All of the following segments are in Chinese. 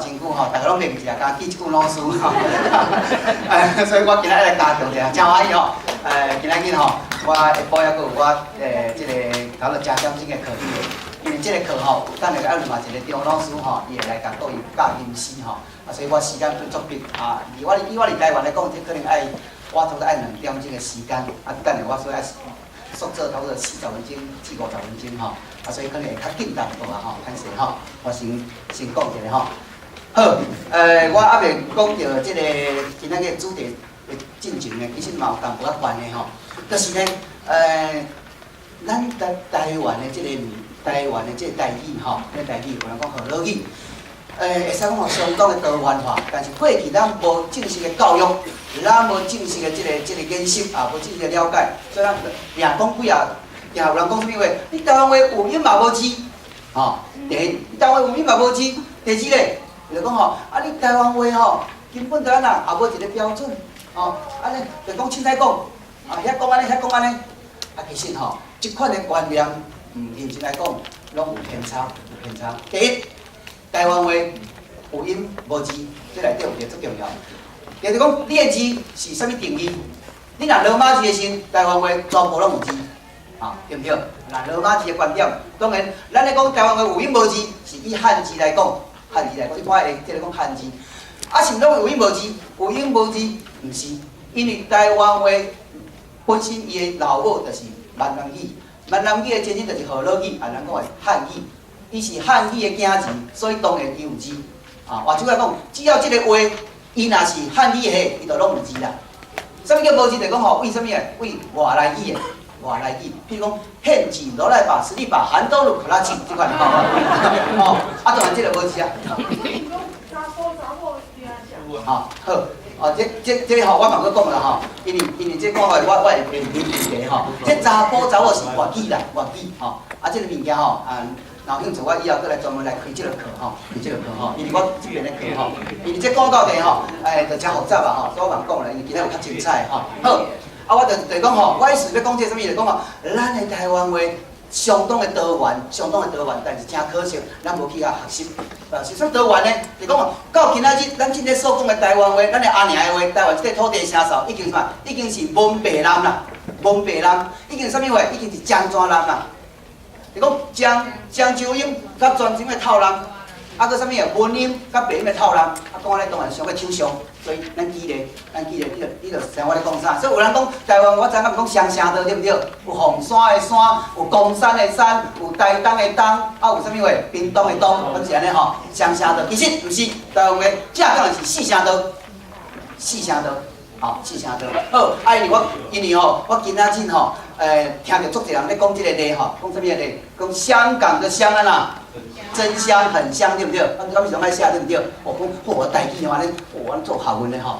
真久吼，大家拢袂记啊，加记一句老师吼。所以我今仔来加强一下，真欢喜吼。今仔日吼，我下晡还佫有我即个搞了加点钟的课程，因为即个课吼，有等下个另外一个张老师吼，伊会来甲各位教吟诗吼。所以我时间足逼啊，以我伫台湾来讲，这可能爱我差不多爱2点钟的时间，等下我所爱缩做差不多40分钟至50分钟吼，所以可能会较紧淡薄啊吼，歹势吼，我先讲一下吼。好，我还袂讲到即个今仔日主题的进程呢，其实嘛有淡薄仔关的吼，就是呢，咱台湾的即个台语吼，咱台语有人讲河洛语。会使讲吼相当的多元化，但是过去咱无正式的教育，咱无正式的即个认识啊，无正式的了解，所以咱硬讲几啊，也有人讲啥物话？你台湾话有音嘛无字，吼，第一，你台湾有音嘛无字，第二个，就讲吼，啊你台湾话吼，根本就安那，也无一个标准，吼，安尼就讲凊彩讲，啊遐讲安尼，遐讲安尼，啊其实吼，即款的观念，认真来讲，拢有偏差，有偏差。第一。台湾话有音无字，这内底有一个最重要。就是讲，你的字是啥物定义？你若罗马字的时，台湾话全部拢有字，啊，对不对？那罗马字的观点，当然，咱咧讲台湾话有音无字，是以汉字来讲，一般会即个讲汉字。啊，是毋拢有音无字？有音无字，毋是，因为台湾话本身伊的老母就是闽南语，闽南语的前身就是河洛语，啊，咱讲的汉语。伊是汉语的囝字，所以当然伊有字。啊，换句话讲，只要即个话，伊若是汉语的，伊就拢有字啦。啥物叫无字？就讲吼，为什么啊？为外来语的，外来语，譬如讲骗子、罗来把、实力把、韩都鲁、克拉奇这款吼，哦，啊，当然即个无字啊。啊，好，哦，这吼，我嘛搁讲啦吼，因为这讲话我会理解吼。这查甫查某是外语啦，外语吼，啊，这个物件吼，然后兴趣我以后再来专门来开这个课吼，开这个课吼，因为我这边的课吼，因为这讲到底吼，就真复杂啊吼，所以我慢讲啦，因为今仔有较精彩吼。好，啊，我就讲吼，我意思要讲这个什么？就讲吼，咱的台湾话相当的多元，相当的多元，但是真可惜，咱无去学习。是啥多元呢？就讲吼，到今仔日，咱今日所讲的台湾话，咱的阿娘的话，台湾这个土地声扫已经是啥？已经是文白人啦，文白人，已经啥物话？已经是漳州人啦。就讲漳州音甲泉州的透人，啊，搁啥物啊？文音甲白音的透人，啊，讲安尼当然上个抽象，所以咱记咧，你著知我咧讲啥。所以有人讲台湾，我知影讲双声道对不对？有凤山的山，有公山的山，有台东的东，啊，有啥物话？屏东的东，我是安尼吼，双声道。其实毋是，台湾话正讲的是四声道，四声道。哦，四声道。好，啊，因为吼，我今仔日吼，听着足侪人咧讲即个例吼，讲啥物例？讲香港的香啊啦，真香很香，对不对？啊，咱们上爱写对不对？我讲，我台语安尼，我做校文的吼，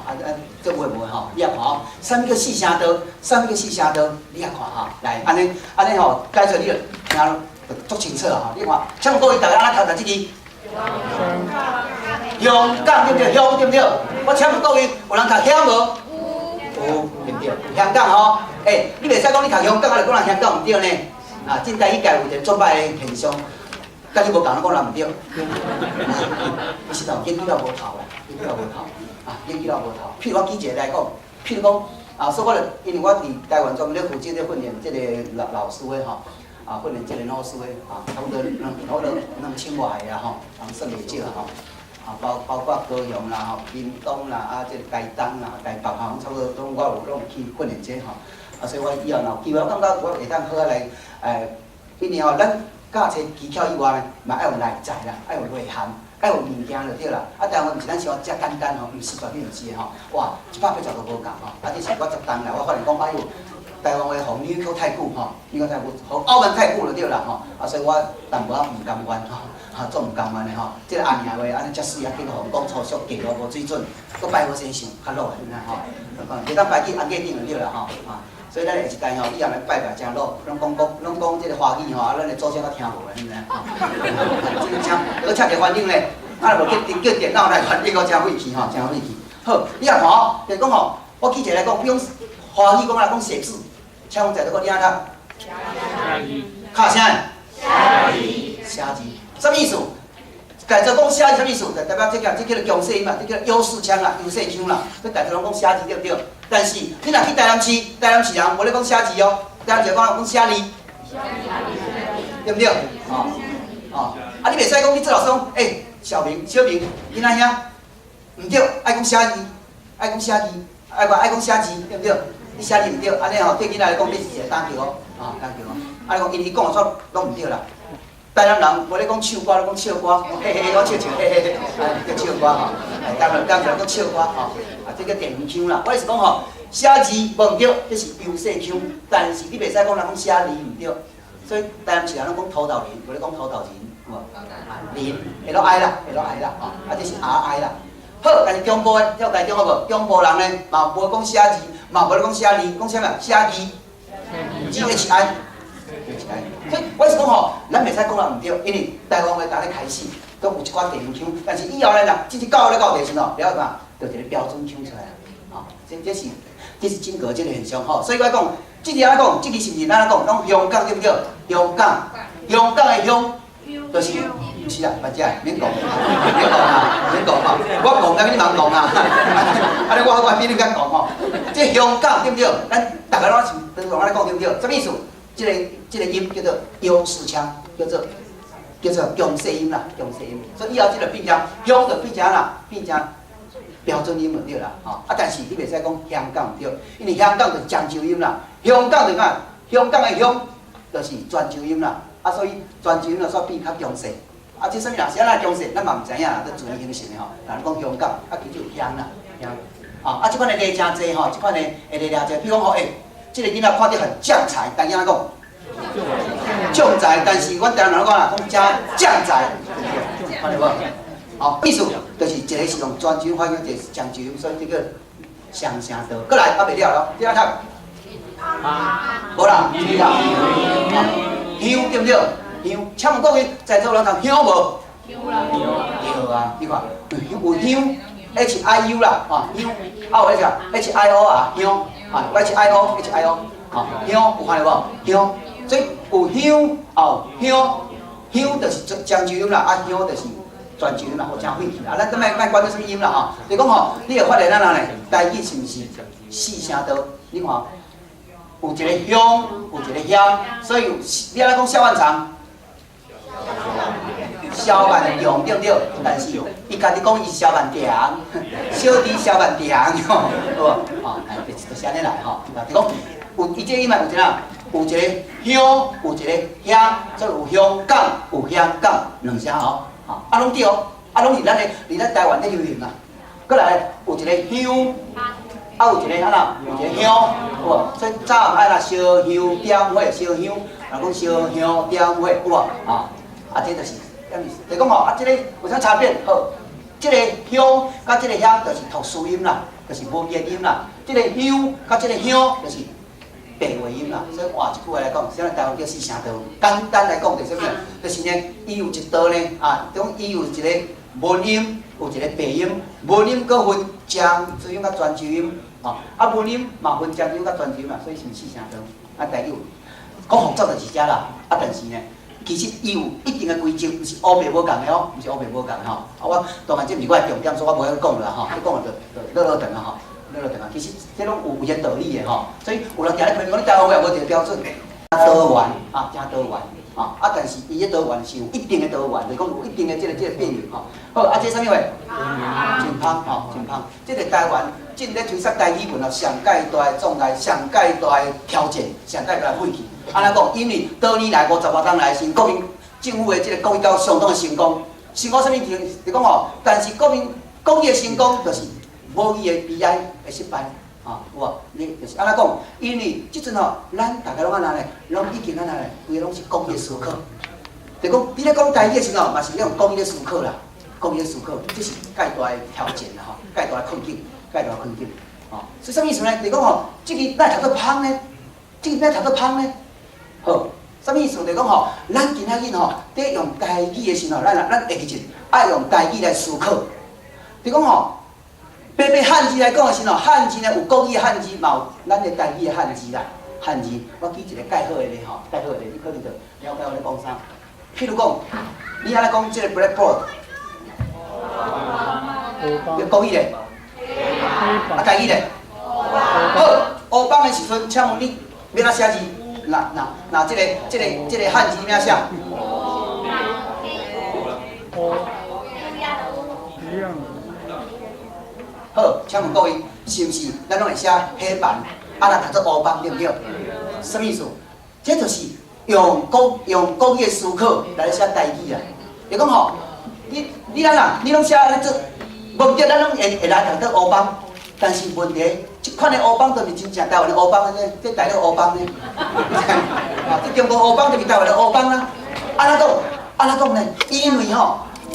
这有诶无吼？你也看吼，啥物叫四声道？啥物叫四声道？你也看吼，来，安尼吼，解说你就听足清楚啊吼。你看，像各位大家安读即字。香港对不对？香对不对？我请问各位，有人读香无？有，对不对？香港吼，你袂使讲你读香港，啊，就讲人香港毋对呢。啊，近代以界有一个做歹的现象，甲你无共，讲人毋对。其实吼，研究了无头啦，研究了无头，啊，研究了无头。譬如我举一个来讲，譬如讲，啊，所以我就因为我伫台湾专门咧负责咧训练即个老师的吼，啊，训练即个老师的，啊，差不多2000外个吼，算袂少吼。啊，包括高雄啦、吼屏东啦、啊，即个台东啦、台北吼，差不多拢我有去训练这吼。啊，所以我以后若有机会，我感觉我会当好来，因为吼，咱教册技巧以外呢，嘛爱有内在啦，爱有内涵，爱有物件就对啦。啊，台湾毋是咱想遮简单吼，毋是绝对毋是吼。哇，100%就无共吼。啊，这是我10当来，我发现讲，哎呦，台湾话互纽扣太久吼，纽扣太久，互澳门太久就对啦吼。啊，所以我淡薄仔毋甘愿吼。啊，做毋甘愿的吼，即个阿娘话安尼遮水啊，结果讲粗俗，结果无水准，佫摆无身上，较老安尼吼。袂当摆去安家顶就对啦吼。啊，所以咱下一代吼，以后来拜拜真老，拢讲即个华语吼，啊，咱的祖先都听无安尼吼。即个请，搁请个环境咧，啊，无叫电脑来环境，搁真费气吼，真费气。好，你也看吼，就讲吼，我举一个来讲，比如华语讲来讲写字，请问在这个你安读？卡啥？写字。啥物意思？改做讲写字啥意思？就代表这叫强势音嘛，这叫优势腔啦、优势腔啦。所以大家拢讲写字对不对？但是你若去台南市，台南市人无咧讲写字哦，台南市讲写字，对不对？啊，你袂使讲你做老师讲，小明、小明，囡仔兄，唔对，爱讲写字，爱讲写字，爱讲写字，对不对？你写字唔对，安尼吼对囡仔来讲你是一个打球哦，打球哦。啊，你讲因讲错拢唔对啦。台南人无咧讲唱歌，咧讲笑歌，嘿嘿，我笑笑，嘿嘿嘿，叫笑歌吼。台南人讲笑歌吼，这叫电音腔啦。我是讲吼，写字无唔对，这是优势腔，但是你袂使讲人讲写字唔对。所以台南市人拢讲土豆人，无咧讲土豆人。零 L I 啦 ，L I 啦，啊，这是 R I 啦。好，但是中部诶，了解中好无？中部人呢，嘛无讲写字，嘛无咧讲写字，讲啥物？写字 ，G H I。所以我是讲吼，咱袂使讲人唔对，因为台湾话大家开始都有一寡地方腔，但是以后呢，真正到第时吼，了嘛，就一个标准腔出来啦。这是真格这个现象吼。所以我讲，这个来讲，这个是毋是咱讲讲香港对不对？香港的香。就是不是啊，反正免讲，免讲啊，免讲啊，我讲了你茫讲啊，安尼我比你敢讲吼。这香港对不对？咱大家拢是平常安尼讲对不对？什么意思？这个音叫做优势腔，叫做强势音啦，强势音。所以以后这个变成香就变成啦，变成标准音就对啦，吼。啊，但是你袂使讲香港唔对，因为香港就是漳州音啦，香港就啥？香港的香就是泉州音啦。啊，所以泉州音就煞变较强势。啊，这啥物人是安那强势，咱嘛毋知影啦，都自然形成的吼。人讲香港，啊，其实有香啦，香。啊，即款的例真济吼，即款的会例真济。比如讲吼，即个囡仔看着很将才，但囝仔讲将才，但是阮台湾人讲啦，讲加将才，看到无？好，意思就是一个是用泉州发音，一个是漳州音，所以这个双声道。过来，啊，袂了咯，第二趟。无啦，注意啦。香对不对？香，请问各位在座人讲香无？香啦。对啊，你看有香 ，H I U 啦，香，啊有迄个 H I O 啊，香，H I O，香有看到无？香，所以有香香，香就是漳州音啦，啊香就是泉州音啦，好真晦气啊！咱都莫管你什么音啦吼，就讲吼，你会发现咱人咧，台语是毋是四声道？你看。有一个香，有一个香，所以你来讲萧万长，萧万长对不对？但是伊家己讲伊是萧万长，小弟萧万长，好无？就是安尼来吼。就讲有伊这伊嘛有一哪？有一个香，有一个香，所以有香港，有香港两声吼。啊，拢对哦，啊，拢是咱台湾咧流行啊。过来有一个香。啊，有一个安那，有一个香，有无？所以早暗爱啦，烧香点火，烧香，人讲烧香点火，有无？这就是啥意思？就讲吼，这个有啥差别？好，这个香甲这个香就是特殊音啦，就是无言音啦。这个香甲这个香就是白话音啦。所以换一句话来讲，现在台湾叫四声道。简单来讲就是啥物？就是呢，伊有一道呢，种伊有一个文音，有一个白音，文音搁分漳州音甲泉州音。文音嘛分漳州甲泉州嘛，所以是四声道。台语讲复杂就是遮啦。但是呢，其实伊有一定的规则，毋是乌白无共的哦，毋是乌白无共的吼。我当然这毋是我的重点，所以我无晓讲啦吼。你讲就落长啊吼，落长啊。其实这拢有一个道理的吼。所以有人定咧评讲你台湾话无一个标准，多元真多元但是伊个多元是有一定的多元，就是讲有一定的这个变异吼。好，这啥物话？真芳真芳。这个台湾。正咧推出台语文上介大的障碍、上介大的挑战、上介大的废气。安尼讲，因为多年来50多年来，是国民政府的这个公益教育相当的成功。成功啥物事？就讲吼，但是国民公益的成功，就是无伊的悲哀的失败。有无？你就是安尼讲，因为即阵吼，咱大家拢安那咧，拢已经安那咧，规个拢是公益思考。就讲你咧讲台语的时候，嘛是用公益的思考啦，公益的思考，这是介大的挑战啦吼，介大的困境。介大困境，所以啥意思呢？就讲吼，这个哪读做芳呢？这个哪读做芳呢？好，啥意思？就讲吼，咱今仔日吼，在用台语的时候，咱下记住，爱用台语来思考。就讲吼，白汉字来讲的时候，汉字呢有国语的汉字，嘛有咱的台语的汉字啦。汉字，我举一个介好的例吼，介好的例，你可能就了解我咧讲啥。譬如讲，你安尼讲这个 blackboard，要国语嘞，啊台语嘞。好，乌帮的时阵，请问你要哪写字？那这个汉字怎写？好，请问各位，是毋是咱拢会写黑板，啊来读做乌帮对不对？什么意思？这就是用国语的思考来写台语啊。就讲吼，你咱啊，你拢写咧做，无对，咱拢会来读做乌帮，但是问题，即款的乌帮都是真正台湾的乌帮呢，这台湾乌帮呢，啊，这中国乌帮就是台湾的乌帮啦。安怎讲呢？因为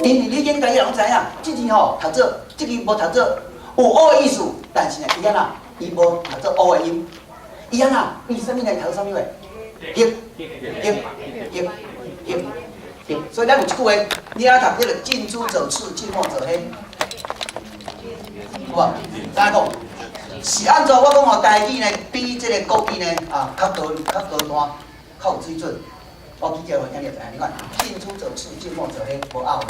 你应该拢知影，即字吼读做，即字无读做有乌的意思，但是呢，伊安那伊无读做乌的音，伊安那伊啥物来读啥物话？翕，所以咱有一句话，你啊读这个近朱者赤，近墨者黑，有无？怎讲？是按照我讲吼，台语呢比这个国语呢较高端，较有水准。我比较有听你知影，你看近朱者赤，近墨者黑，无拗。